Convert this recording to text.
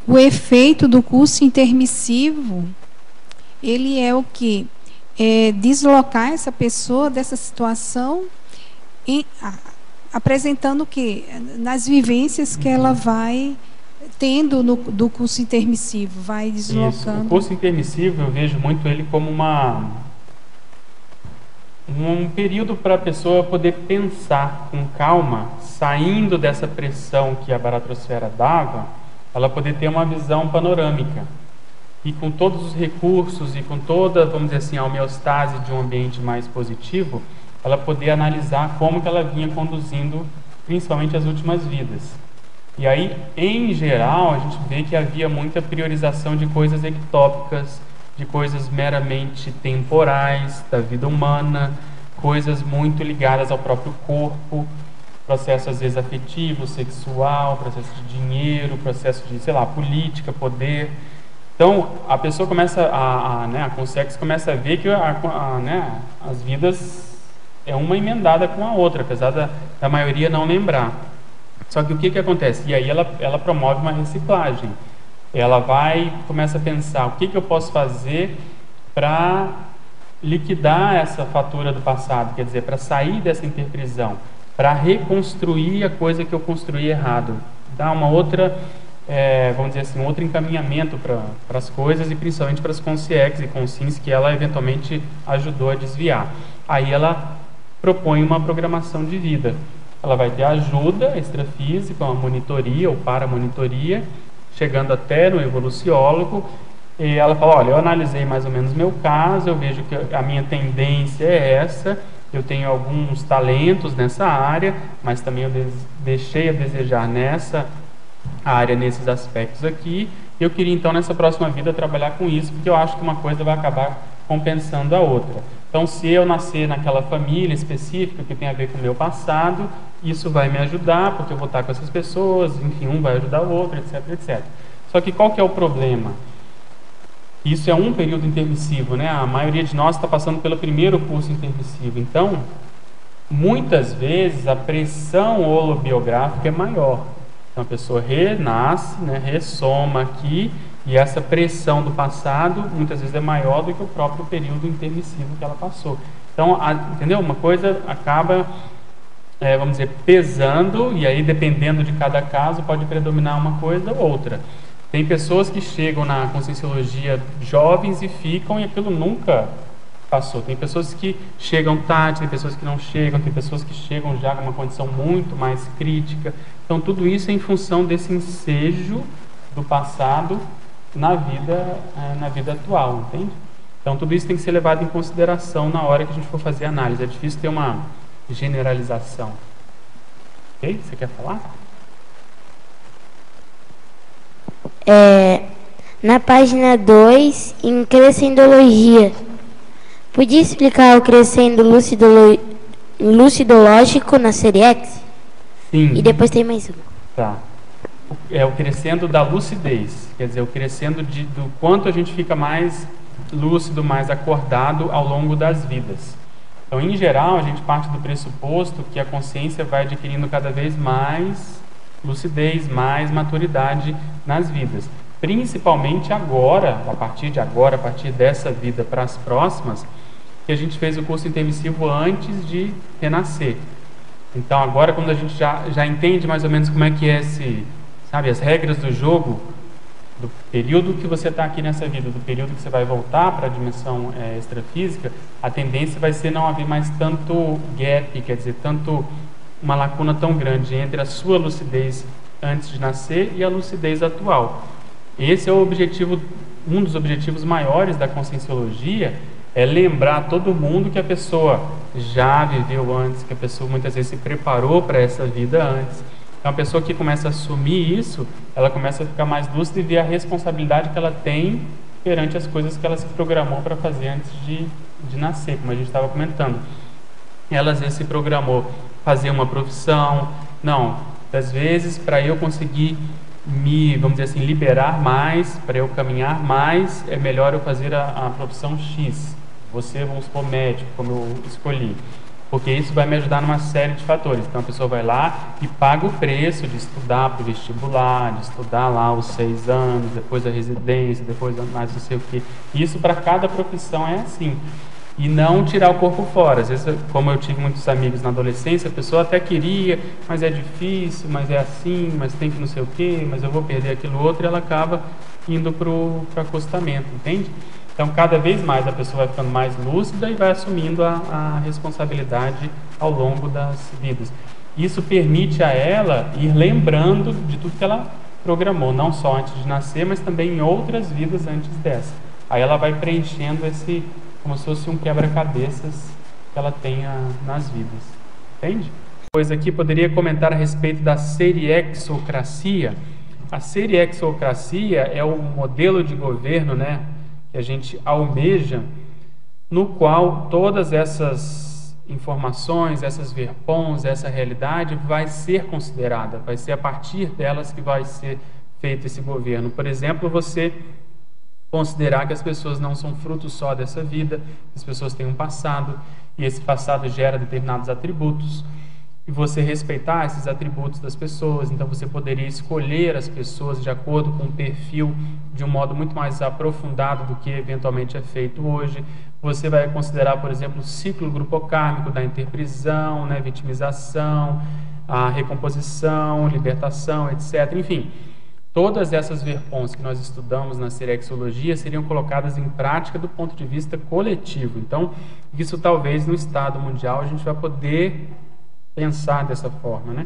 O efeito do curso intermissivo, ele é o quê? Deslocar essa pessoa dessa situação, apresentando o quê? Nas vivências que ela vai tendo do curso intermissivo, vai deslocando. Isso. O curso intermissivo, eu vejo muito ele como um período para a pessoa poder pensar com calma, saindo dessa pressão que a baratrosfera dava, ela poder ter uma visão panorâmica. E com todos os recursos e com toda, vamos dizer assim, a homeostase de um ambiente mais positivo, ela poder analisar como que ela vinha conduzindo, principalmente as últimas vidas. E aí, em geral, a gente vê que havia muita priorização de coisas ectópicas, de coisas meramente temporais da vida humana, coisas muito ligadas ao próprio corpo, processo às vezes afetivo, sexual, processo de dinheiro, processo de, sei lá, política, poder. Então, a pessoa começa a consciência começa a ver que as vidas é uma emendada com a outra, apesar da maioria não lembrar. Só que o que acontece? E aí ela promove uma reciclagem. Ela começa a pensar, o que eu posso fazer para liquidar essa fatura do passado, quer dizer, para sair dessa interprisão, para reconstruir a coisa que eu construí errado, dar uma outra, vamos dizer assim, um outro encaminhamento para as coisas e principalmente para as consciências e consciências que ela eventualmente ajudou a desviar. Aí ela propõe uma programação de vida. Ela vai ter ajuda extrafísica, uma monitoria ou paramonitoria, chegando até no evoluciólogo, e ela fala, olha, eu analisei mais ou menos meu caso, eu vejo que a minha tendência é essa, eu tenho alguns talentos nessa área, mas também eu deixei a desejar nessa área, nesses aspectos aqui, e eu queria então nessa próxima vida trabalhar com isso, porque eu acho que uma coisa vai acabar compensando a outra. Então, se eu nascer naquela família específica que tem a ver com o meu passado, isso vai me ajudar, porque eu vou estar com essas pessoas, enfim, um vai ajudar o outro, etc, etc. Só que qual que é o problema? Isso é um período intermissivo, né? A maioria de nós está passando pelo primeiro curso intermissivo. Então, muitas vezes, a pressão holobiográfica é maior. Então, a pessoa renasce, né, ressoma aqui, e essa pressão do passado, muitas vezes, é maior do que o próprio período intermissivo que ela passou. Então, entendeu? Uma coisa acaba, vamos dizer, pesando, e aí, dependendo de cada caso, pode predominar uma coisa ou outra. Tem pessoas que chegam na Conscienciologia jovens e ficam, e aquilo nunca passou. Tem pessoas que chegam tarde, tem pessoas que não chegam, tem pessoas que chegam já com uma condição muito mais crítica. Então, tudo isso é em função desse ensejo do passado na vida atual, entende? Então, tudo isso tem que ser levado em consideração na hora que a gente for fazer a análise. É difícil ter uma generalização. Ok? Você quer falar? Na página 2, em Crescendologia, podia explicar o crescendo lucidológico na série X? Sim. E depois tem mais uma. Tá. É o crescendo da lucidez, quer dizer, o crescendo do quanto a gente fica mais lúcido, mais acordado ao longo das vidas. Então, em geral, a gente parte do pressuposto que a consciência vai adquirindo cada vez mais lucidez, mais maturidade nas vidas. Principalmente agora, a partir dessa vida para as próximas, que a gente fez o curso intermissivo antes de renascer. Então, agora, quando a gente já entende mais ou menos como é que é as regras do jogo, do período que você está aqui nessa vida, do período que você vai voltar para a dimensão extrafísica, a tendência vai ser não haver mais tanto gap, quer dizer, tanto uma lacuna tão grande entre a sua lucidez antes de nascer e a lucidez atual. Esse é o objetivo, um dos objetivos maiores da Conscienciologia, é lembrar todo mundo que a pessoa já viveu antes, que a pessoa muitas vezes se preparou para essa vida antes. Então, a pessoa que começa a assumir isso, ela começa a ficar mais lúcida e ver a responsabilidade que ela tem perante as coisas que ela se programou para fazer antes de nascer, como a gente estava comentando. Ela às vezes se programou fazer uma profissão. Não, às vezes, para eu conseguir vamos dizer assim, liberar mais, para eu caminhar mais, é melhor eu fazer a profissão X. Você, vamos supor, médico, como eu escolhi. porque isso vai me ajudar numa série de fatores. Então a pessoa vai lá e paga o preço de estudar para o vestibular, de estudar lá os 6 anos, depois a residência, depois mais não sei o quê. Isso para cada profissão é assim. E não tirar o corpo fora. Às vezes, como eu tive muitos amigos na adolescência, a pessoa até queria, mas é difícil, mas é assim, mas tem que não sei o quê, mas eu vou perder aquilo outro, e ela acaba indo para o acostamento, entende? Então, cada vez mais a pessoa vai ficando mais lúcida e vai assumindo a responsabilidade ao longo das vidas. Isso permite a ela ir lembrando de tudo que ela programou, não só antes de nascer, mas também em outras vidas antes dessa. Aí ela vai preenchendo como se fosse um quebra-cabeças que ela tenha nas vidas. Entende? Pois aqui poderia comentar a respeito da seriexocracia. A seriexocracia é o modelo de governo, né, que a gente almeja, no qual todas essas informações, essas verpons, essa realidade vai ser considerada, vai ser a partir delas que vai ser feito esse governo. Por exemplo, você considerar que as pessoas não são fruto só dessa vida, as pessoas têm um passado, e esse passado gera determinados atributos, e você respeitar esses atributos das pessoas. Então você poderia escolher as pessoas de acordo com o perfil de um modo muito mais aprofundado do que eventualmente é feito hoje. Você vai considerar, por exemplo, o ciclo grupocármico da interprisão, né, vitimização, a recomposição, libertação, etc. Enfim, todas essas verpons que nós estudamos na serexologia seriam colocadas em prática do ponto de vista coletivo. Então, isso talvez no estado mundial a gente vai poder pensar dessa forma, né?